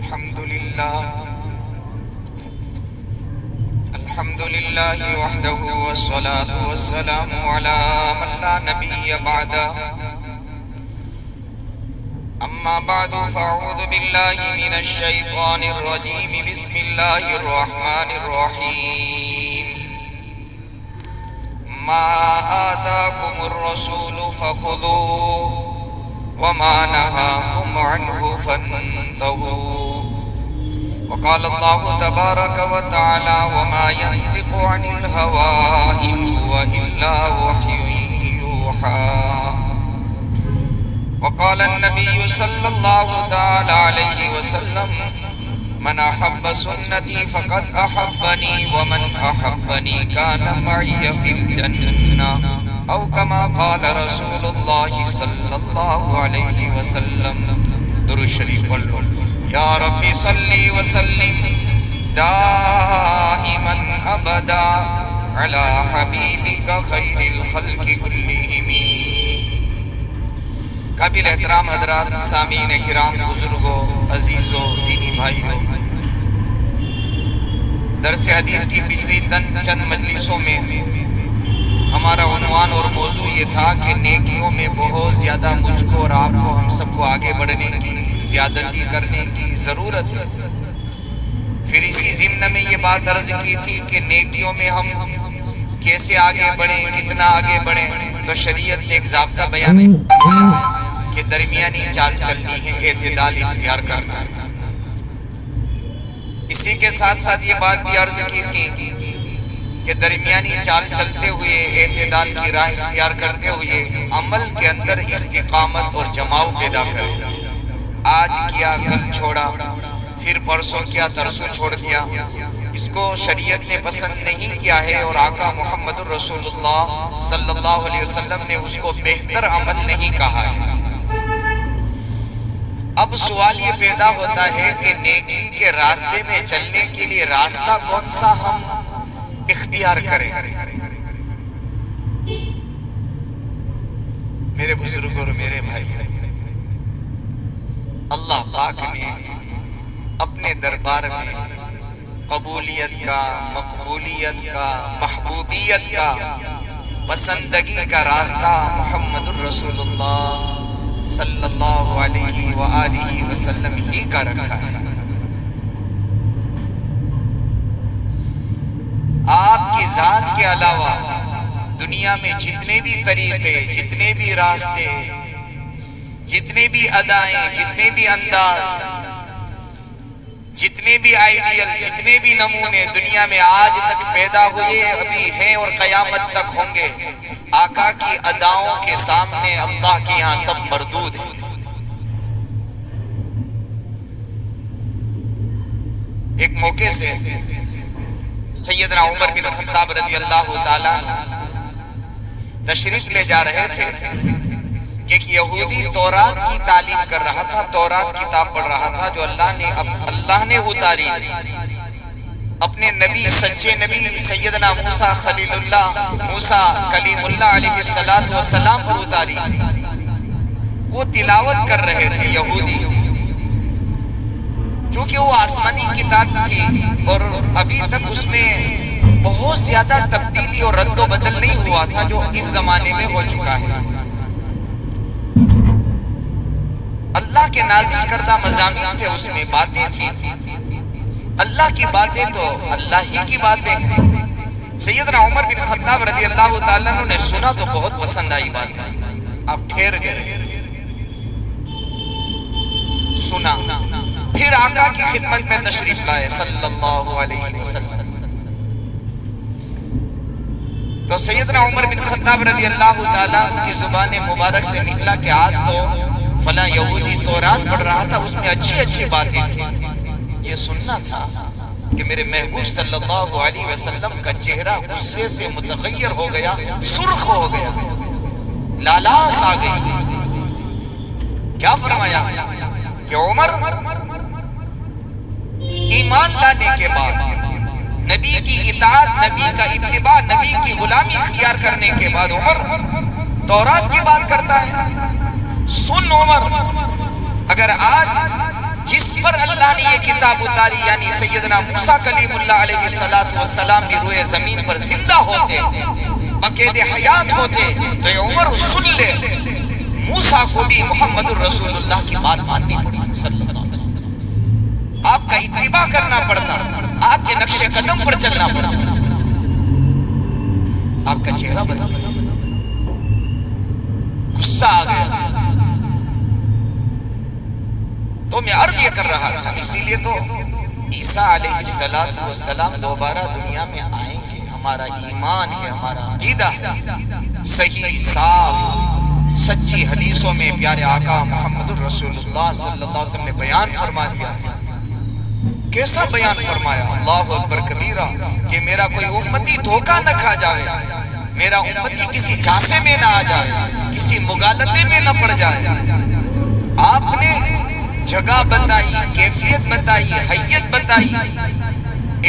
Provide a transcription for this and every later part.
الحمد لله وحده والصلاة والسلام على من لا نبي بعده أما بعد فأعوذ بالله من الشيطان الرجيم بسم الله الرحمن الرحيم ما آتاكم الرسول فخذوه وما نهاكم عنه فانتهوا وقال الله تبارك وتعالى وما ينطق عن الهوى إن هو إلا وحي يوحى وقال النبي صلى الله تعالى عليه وسلم من أحب سنتي فقد أحبني ومن أحبني كان معي في الجنة أو كما قال رسول الله صلى الله عليه وسلم. درود شریف پڑھ لو. یا رب صلی وسلم دائما ابدا على حبیبک خیر الخلق کلہم. قابل احترام حضرات، سامعین کرام، بزرگوں، عزیزوں، دینی بھائیوں، درس حدیث کی پچھلی چند مجلسوں میں ہمارا عنوان اور موضوع یہ تھا کہ نیکیوں میں بہت زیادہ مجھ کو اور آپ کو، ہم سب کو آگے بڑھنے کی، زیادتی کرنے کی ضرورت ہے. پھر اسی ضمن میں یہ بات عرض کی تھی کہ نیکیوں میں ہم کیسے آگے بڑھیں، کتنا آگے بڑھیں. تو شریعت نے ایک ضابطہ بیان کیا کہ درمیانی چال چلنی ہے، اعتدال اختیار کرنا ہے. اسی کے ساتھ ساتھ یہ بات بھی عرض کی تھی کہ درمیانی چال چلتے ہوئے، اعتدال کی راہ اختیار کرتے ہوئے عمل کے اندر استقامت اور جماؤ پیدا کریں. آج کیا کل چھوڑا، پھر پرسوں کیا ترسوں چھوڑ دیا، اس کو شریعت نے پسند نہیں کیا ہے اور آقا محمد الرسول اللہ صلی اللہ علیہ وسلم نے اس کو بہتر عمل نہیں کہا ہے. اب سوال یہ پیدا ہوتا ہے کہ نیکی کے راستے میں چلنے کے لیے راستہ کون سا ہم اختیار کریں. میرے بزرگ اور میرے بھائی، اللہ پاک نے اپنے دربار میں قبولیت کا، مقبولیت کا، محبوبیت کا، پسندگی کا راستہ محمد الرسول اللہ صلی اللہ علیہ وآلہ وسلم ہی کا رکھا ہے. آپ کی ذات کے علاوہ دنیا میں جتنے بھی طریقے، جتنے بھی راستے، جتنے بھی ادائیں، جتنے بھی انداز، جتنے بھی آئیڈیل، جتنے بھی نمونے دنیا میں آج تک پیدا ہوئے، ابھی ہیں اور قیامت تک ہوں گے، آقا کی اداؤں کے سامنے اللہ کے یہاں سب مردود ہیں. ایک موقع سے سیدنا عمر بن خطاب رضی اللہ تعالیٰ تشریف لے جا رہے تھے کہ ایک یہودی تورات کی تعلیم کر رہا تھا، تورات کتاب پڑھ رہا تھا جو اللہ نے اتاری، اپنے نبی، سچے نبی سیدنا موسیٰ خلیل اللہ، موسیٰ کلیم اللہ علیہ السلام پر اتاری. وہ تلاوت کر رہے تھے یہودی، چونکہ وہ آسمانی کتاب تھی اور ابھی تک اس میں بہت زیادہ تبدیلی اور رد و بدل نہیں ہوا تھا جو اس زمانے میں ہو چکا ہے. اللہ کے نازل کردہ مضامین تھے، اس میں باتیں تھیں. اللہ کی باتیں تو اللہ ہی کی باتیں ہیں. سیدنا عمر بن خطاب رضی اللہ تعالیٰ نے سنا تو بہت پسند آئی بات. آپ ٹھہر گئے، سنا، پھر آقا کی خدمت میں تشریف لائے صلی اللہ علیہ وسلم. تو سیدنا عمر بن خطاب رضی اللہ تعالیٰ کی زبان مبارک سے نکلا کہ آج تو فلاں یہودی تورات پڑھ رہا تھا، اس میں اچھی اچھی باتیں تھیں. یہ سننا تھا کہ میرے محبوب صلی اللہ علیہ وسلم کا چہرہ غصے سے متغیر ہو گیا، سرخ ہو گیا، لالاس آ گئی. کیا فرمایا کہ عمر، ایمان لانے کے بعد، نبی کی اطاعت، نبی کا اتباع، نبی کی غلامی اختیار کرنے کے بعد عمر تورات کی بات کرتا ہے. سن عمر، اگر آج جس پر اللہ تعالیٰ نے یہ کتاب اتاری، یعنی سیدنا موسیٰ کلیم اللہ علیہ السلام بھی روئے زمین پر زندہ ہوتے، بقید حیات ہوتے، تو یہ عمر سن لے موسیٰ کو بھی محمد الرسول اللہ کی بات ماننی پڑی صلی اللہ علیہ وسلم، آپ کا اتباع کرنا پڑتا، آپ کے نقش قدم پر چلنا پڑتا، آپ کا چہرہ بدل گیا، غصہ آ گیا۔ تو میں عرض یہ کر رہا تھا، اسی لیے تو عیسیٰ علیہ السلام دوبارہ دنیا میں آئیں گے، ہمارا ایمان ہے، ہمارا عقیدہ ہے، صحیح صاف سچی حدیثوں میں پیارے آقا محمد الرسول اللہ صلی اللہ علیہ وسلم نے بیان فرما دیا ہے۔ کیسا بیان فرمایا؟ اللہ اکبر کبیرہ، کہ میرا کوئی امتی دھوکہ نہ کھا جائے، میرا امتی کسی جھانسے میں نہ آ جائے، کسی مغالطے میں نہ پڑ جائے۔ آپ نے جگہ بتائی، کیفیت بتائی، حیت بتائی،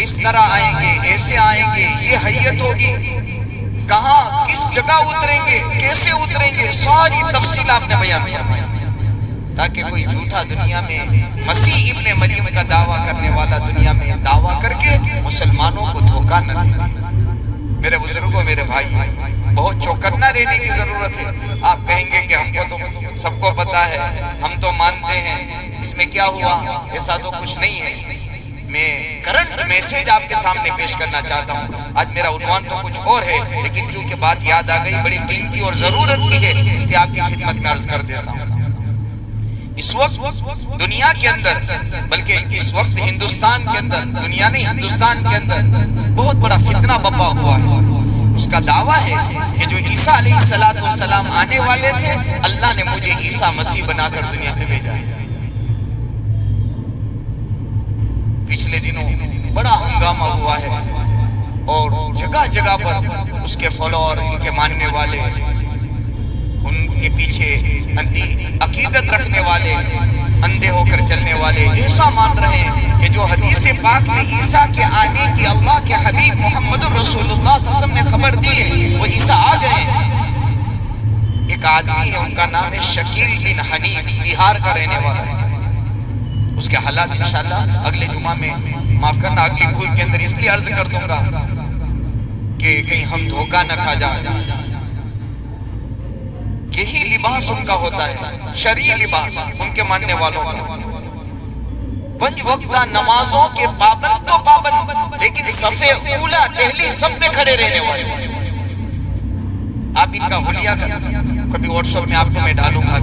اس طرح آئیں گے، ایسے آئیں گے، یہ حیت ہوگی، کہاں کس جگہ اتریں گے، کیسے اتریں گے، ساری تفصیل آپ نے بیان فرمائی، تاکہ کوئی جھوٹا دنیا میں مسیح ابن مریم کا دعویٰ کرنے والا دنیا میں دعویٰ کر کے مسلمانوں کو دھوکہ نہ دے۔ میرے بزرگوں، میرے بھائی، بہت چوکنا رہنے کی ضرورت ہے۔ آپ کہیں گے کہ ہم کو تو سب کو پتا ہے، ہم تو مانتے ہیں، اس میں کیا ہوا؟ ایسا تو کچھ نہیں ہے۔ میں کرنٹ میسیج آپ کے سامنے پیش کرنا چاہتا ہوں۔ آج میرا عنوان تو کچھ اور ہے، لیکن چونکہ بات یاد آ گئی، بڑی قیمتی اور ضرورت کی ہے، اس لیے آپ کی خدمت میں عرض کر دیتا ہوں۔ اس وقت دنیا کے اندر، بلکہ اس وقت ہندوستان کے اندر، دنیا نہیں ہندوستان کے اندر بہت بڑا فتنہ بپا ہوا ہے۔ اس کا دعویٰ ہے کہ جو عیسیٰ علیہ السلام آنے والے تھے، اللہ نے مجھے عیسیٰ مسیح بنا کر دنیا پہ بھیجا ہے۔ پچھلے دنوں بڑا ہنگامہ ہوا ہے، اور جگہ جگہ پر اس کے فالوور، ان کے ماننے والے، ان کے پیچھے اندھی عقیدت رکھنے والے، اندھے ہو کر چلنے والے ایسا مان رہے ہیں کہ جو حدیث پاک میں عیسیٰ کے آنے کی اللہ کے حبیب محمد الرسول اللہ صلی اللہ علیہ وسلم نے خبر دی ہے، وہ عیسیٰ آ گئے ہیں۔ ایک آدمی ہے، ان کا نام ہے شکیل بن حنیف، بہار کا رہنے والا ہے۔ اس کے حالات انشاءاللہ اگلے جمعہ میں، معاف کرنا اگلی بھول کے اندر اس لیے عرض کر دوں گا کہ کہیں ہم دھوکہ نہ کھا جائیں۔ یہی لباس ان کا ہوتا ہے، شرعی لباس ان کے ماننے والوں کا، 5 وقتہ نمازوں کے پابند تو پابند، لیکن صف اولا پہلی صف میں کھڑے رہنے والے۔ آپ ان کا حلیہ کبھی واٹس ایپ میں آپ کو میں ڈالوں گا،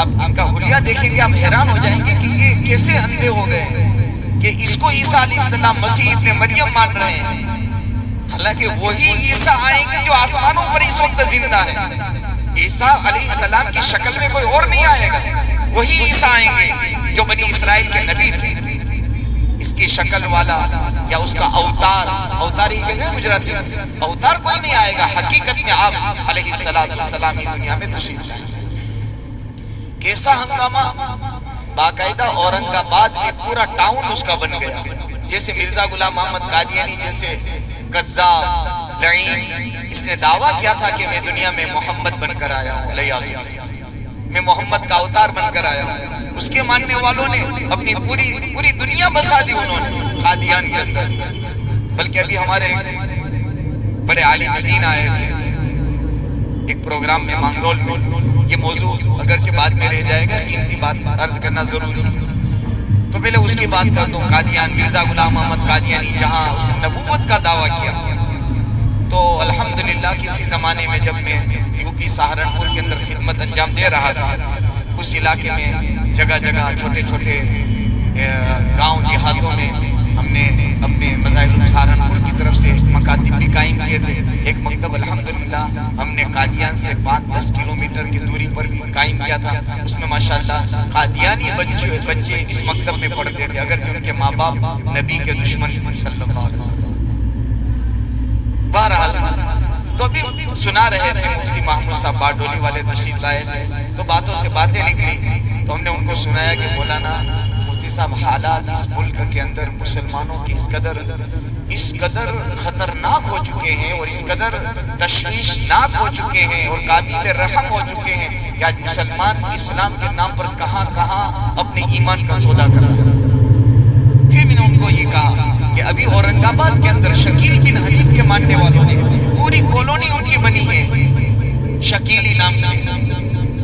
آپ ان کا حلیہ دیکھیں گے، آپ حیران ہو جائیں گے کہ یہ کیسے اندھے ہو گئے کہ اس کو عیسیٰ علیہ السلام مسیح ابن مریم مان رہے ہیں، حالانکہ وہی عیسیٰ آئیں گے جو آسمانوں پر اس وقت زندہ ہے۔ عیسیٰ علیہ السلام کی شکل میں کوئی اور نہیں آئے گا، وہی عیسیٰ آئیں گے جو بنی اسرائیل کے نبی تھے۔ اس کی شکل والا یا اس کا اوتار ہی کہتے ہیں گجراتی میں، اوتار کوئی نہیں آئے گا، حقیقت میں آپ علیہ السلام ہی دنیا میں تشریف لائیں۔ کیسا ہنگامہ! باقاعدہ اورنگ آباد میں پورا ٹاؤن اس کا بن گیا، جیسے مرزا غلام محمد قادیانی جیسے قذاب، لعین، اس نے دعویٰ کیا تھا کہ میں دنیا میں محمد بن کر آیا ہوں، میں محمد کا اوتار بن کر آیا ہوں۔ اس کے ماننے والوں نے اپنی پوری دنیا بسا دی انہوں نے قادیان کے اندر۔ بلکہ ابھی ہمارے بڑے عالم دین آئے تھے ایک پروگرام میں مانگرول میں، یہ موضوع اگرچہ بعد میں رہ جائے گا، قیمتی بات عرض کرنا ضروری ہے، تو پہلے اس کی بات کر دوں۔ قادیان، مرزا غلام محمد قادیانی جہاں اس نے نبوت کا دعویٰ کیا، تو الحمدللہ کسی زمانے میں جب میں یوپی سہارنپور کے اندر خدمت انجام دے رہا تھا، اس علاقے میں جگہ جگہ چھوٹے چھوٹے گاؤں دیہاتوں میں ہم نے اپنے مظاہر سہارنپور کی طرف سے مکاتب بھی قائم کیے تھے۔ ایک مکتب الحمدللہ ہم نے قادیان سے 5-10 کلومیٹر کی دوری پر بھی قائم کیا تھا۔ اس میں ماشاءاللہ قادیانی بچے اس مکتب میں پڑھتے تھے، اگرچہ ان کے ماں باپ نبی کے دشمن تھے صلی اللہ علیہ وسلم۔ بہرحال تو ابھی سنا رہے تھے، مفتی محمود صاحب باڈولی والے تشریف لائے تھے، تو باتوں سے باتیں نکلی، تو ہم نے ان کو سنایا کہ مولانا مفتی صاحب، حالات اس ملک کے اندر مسلمانوں کی اس قدر خطرناک ہو چکے ہیں اور اس قدر تشویشناک ہو چکے ہیں اور قابل رحم ہو چکے ہیں کہ آج مسلمان اسلام کے نام پر کہاں کہاں اپنے ایمان کا سودا کر رہا ہے۔ میں نے ان کو یہ کہا کہ ابھی اورنگ آباد کے اندر شکیل بن حنیف کے ماننے والوں نے پوری کالونی ان کی بنی ہے شکیلی نام سے،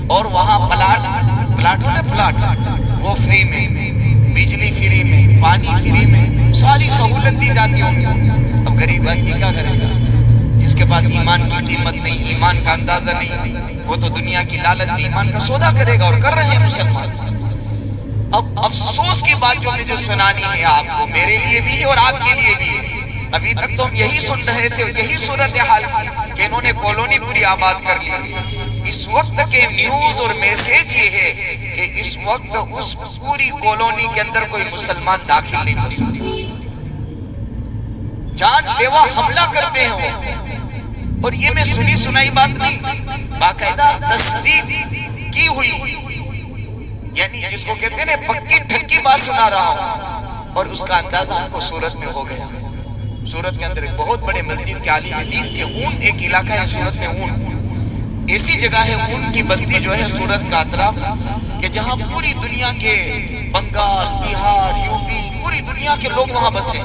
اور وہاں پلاٹ وہ فری میں، بجلی فری میں، پانی فری میں، ساری سہولت دی جاتی ہے ان کو۔ اب غریب آدمی کیا کرے گا؟ جس کے پاس ایمان کی قیمت نہیں، ایمان کا اندازہ نہیں، وہ تو دنیا کی لالچ میں ایمان کا سودا کرے گا، اور کر رہے ہیں مسلمان۔ اب افسوس کی بات جو سنانی ہے آپ کو، میرے لیے بھی ہے اور آپ کے لیے بھی ہے، ابھی تک تو ہم یہی سن رہے تھے، یہی صورتحال تھی کہ انہوں نے کالونی پوری آباد کر لی۔ اس وقت کے نیوز اور میسیج یہ ہے کہ اس وقت اس پوری کالونی کے اندر کوئی مسلمان داخل نہیں ہو سکتا، جان لیوا حملہ کرتے ہیں وہ، اور یہ میں سنی سنائی بات نہیں، باقاعدہ تصدیق کی ہوئی، یعنی جس کو کہتے ہیں نا پکی ٹھکی بات سنا رہا ہوں، اور اس کا اندازہ ہم کو سورت میں ہو گیا۔ سورت کے اندر ایک بہت بڑے مسجد کے عالم دین کے اون ایک علاقہ ہے سورت میں، اون ایسی جگہ ہے، اون کی بستی جو ہے سورت کا اطراف، کہ جہاں پوری دنیا کے بنگال، بہار، یوپی، پوری دنیا کے لوگ وہاں بسے۔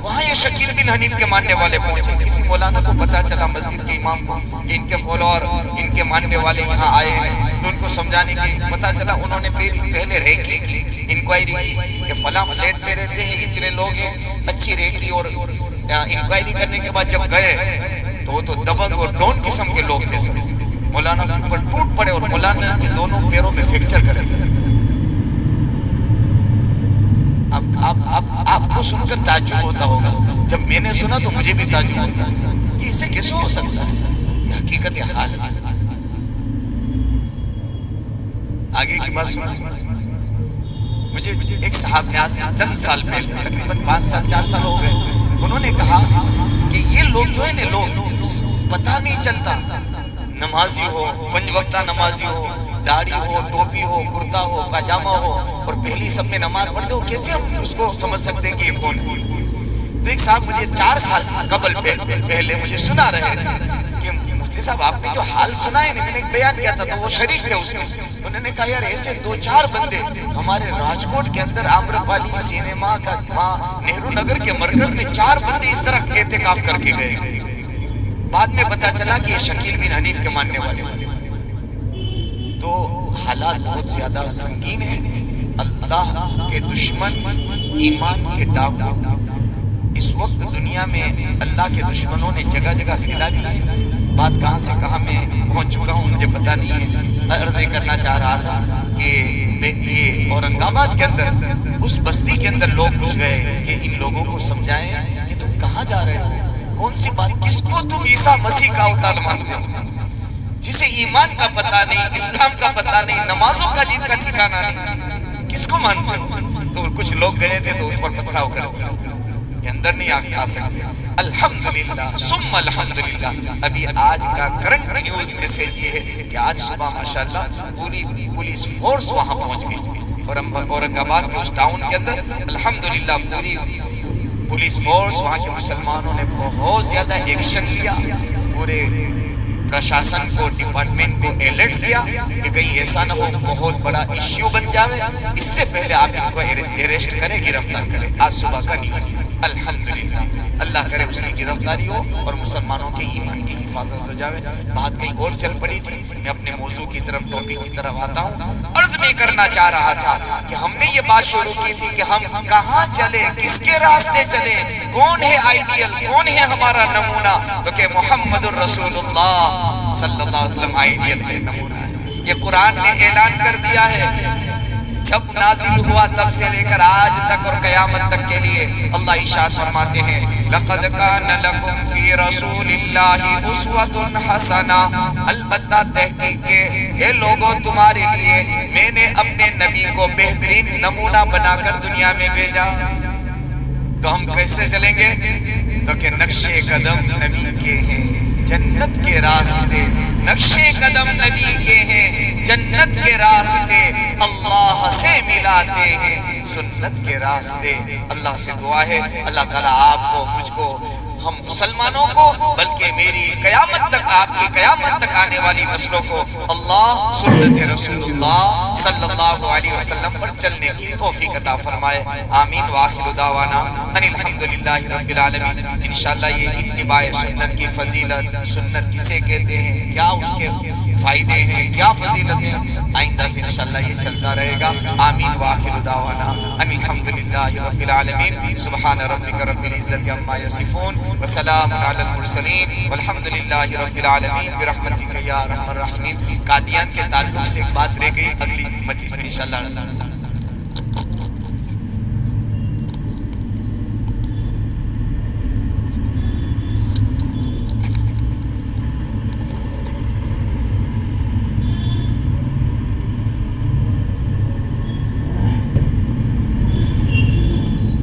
وہاں یہ شکیل بن حنیف کے ماننے والے پہنچے، کسی مولانا کو پتا چلا، مسجد کے امام کو، کہ ان کے فالوور، ان کے ماننے والے یہاں آئے ہیں، تو ان کو سمجھانے کی پتا چلا، انہوں نے پہلے ریکی کی، انکوائری کی کہ فلاں فلیٹ میں رہتے ہیں، اتنے لوگ ہیں، اچھی ریکی اور انکوائری کرنے کے بعد جب گئے تو وہ تو دبنگ اور ڈون قسم کے لوگ تھے، مولانا کے اوپر ٹوٹ پڑے اور مولانا کے دونوں پیروں میں فریکچر کر دیا۔ آپ کو سن کر تعجب ہوتا ہوگا، جب میں نے سنا تو مجھے بھی تعجب ہوتا ہے کہ اسے کیسے ہو سکتا ہے، یہ حقیقت حال ہے۔ آگے کی بات سنا، مجھے ایک صاحب نے آج چند سال پہلے، تقریباً 5 سال 4 سال ہو گئے، انہوں نے کہا کہ یہ لوگ جو ہے نا، لوگ پتہ نہیں چلتا، نمازی ہو، 5 وقتہ نمازی ہو، داڑھی ہو، ٹوپی ہو، کرتا ہو، پاجامہ ہو، اور پہلی سب میں نماز پڑھتے ہو، کیسے ہم اس کو سمجھ سکتے ہیں کہ یہ کون ہے؟ تو ایک صاحب مجھے 4 سال قبل پہلے مجھے سنا رہے تھے کہ مفتی صاحب آپ نے جو حال سنا ہے، میں نے ایک بیان کیا تھا تو وہ شریک تھے اس میں، انہوں نے کہا یار ایسے 2-4 بندے ہمارے راجکوٹ کے اندر آمرپالی سینما کا نہرو نگر کے مرکز میں 4 بندے اس طرح اعتکاف کر کے گئے، بعد میں پتا چلا کہ یہ شکیل بن حنیف کے ماننے والے تھے۔ تو حالات بہت زیادہ سنگین ہیں، اللہ کے دشمن، ایمان کے ڈاکو اس وقت دنیا میں اللہ کے دشمنوں نے جگہ جگہ پھیلا دی ہے۔ بات کہاں سے کہاں میں پہنچ چکا ہوں مجھے پتا نہیں ہے، عرض کرنا چاہ رہا تھا کہ یہ اورنگ آباد کے اندر اس بستی کے اندر لوگ گھس گئے کہ ان لوگوں کو سمجھائیں کہ تم کہاں جا رہے ہو، کون سی بات، کس کو تم عیسیٰ مسیح کا اوتار مانتے ہو، جسے ایمان کا پتہ نہیں، اسلام کا پتہ نہیں، نمازوں کا جن کا ٹھکانہ نہیں، کس کو مانتے ہو؟ تو کچھ لوگ گئے تھے تو اس پر پتھراؤ کر دیا کہ اندر نہیں آ سکتے۔ الحمدللہ ثم الحمدللہ، ابھی آج کا کرنٹ نیوز میسیج یہ ہے کہ آج صبح ماشاءاللہ پوری پولیس فورس وہاں پہنچ گئی، اور اورنگ آباد کے اس ٹاؤن کے اندر الحمدللہ پوری پولیس فورس، وہاں کے مسلمانوں نے بہت زیادہ ایکشن لیا، پورے پرشاسن کو، ڈپارٹمنٹ کو الرٹ کیا کہ کہیں ایسا نہ ہو بہت بڑا ایشو بن جاوے، اس سے پہلے آپ ان کو اریسٹ کریں، گرفتار کریں۔ آج صبح کا نیوز الحمدللہ، اللہ کرے اس کی گرفتاری ہو اور مسلمانوں کے ایمان کی حفاظت ہو جاوے۔ بات کہیں اور چل پڑی تھی، میں اپنے موضوع کی طرف، ٹاپک کی طرف آتا ہوں۔ عرض میں کرنا چاہ رہا تھا کہ ہم نے یہ بات شروع کی تھی کہ ہم کہاں چلے، کس کے راستے چلے، کون ہے آئیڈیل، کون ہے ہمارا نمونہ، تو کہ محمد الرسول اللہ صلی اللہ علیہ وسلم آئیڈیل ہے، نمونہ ہے۔ یہ قرآن نے اعلان کر دیا ہے، جب نازل ہوا تب سے لے کر آج تک اور قیامت تک کے لیے اللہ ارشاد فرماتے ہیں لَقَدْ كَانَ لَكُمْ فِي رَسُولِ اللَّهِ أُسْوَةٌ حَسَنَةٌ، البتہ تحقیق کے اے لوگوں تمہارے لیے میں نے اپنے نبی کو بہترین نمونہ بنا کر دنیا میں بھیجا۔ تو ہم کیسے چلیں گے؟ تو کہ نقش قدم نبی کے ہیں، جنت کے راستے، نقش قدم نبی کے ہیں، جنت کے راستے اللہ سے ملاتے ہیں، سنت کے راستے۔ اللہ سے دعا ہے اللہ تعالیٰ آپ کو، مجھ کو، ہم مسلمانوں کو بلکہ میری قیامت تک آپ کی قیامت تک آنے والی نسلوں کو اللہ سنت رسول اللہ صلی اللہ علیہ وسلم پر چلنے کی توفیق عطا فرمائے آمین وآخر دعوانا ان الحمدللہ رب العالمین انشاءاللہ یہ اتباع سنت کی فضیلت سنت کسے کہتے ہیں کیا اس کے فائدے ہیں کیا فضیلت ہے آئندہ سے انشاءاللہ یہ چلتا رہے گا آمین وآخر دعوانا ان الحمدللہ رب العالمین سبحان ربک رب العزت عما یصفون وسلام علی المرسلین والحمدللہ رب العالمین برحمتک یا ارحم الراحمین قادیان کے تعلق سے ایک بات رہ گئی اگلی مجلس میں انشاءاللہ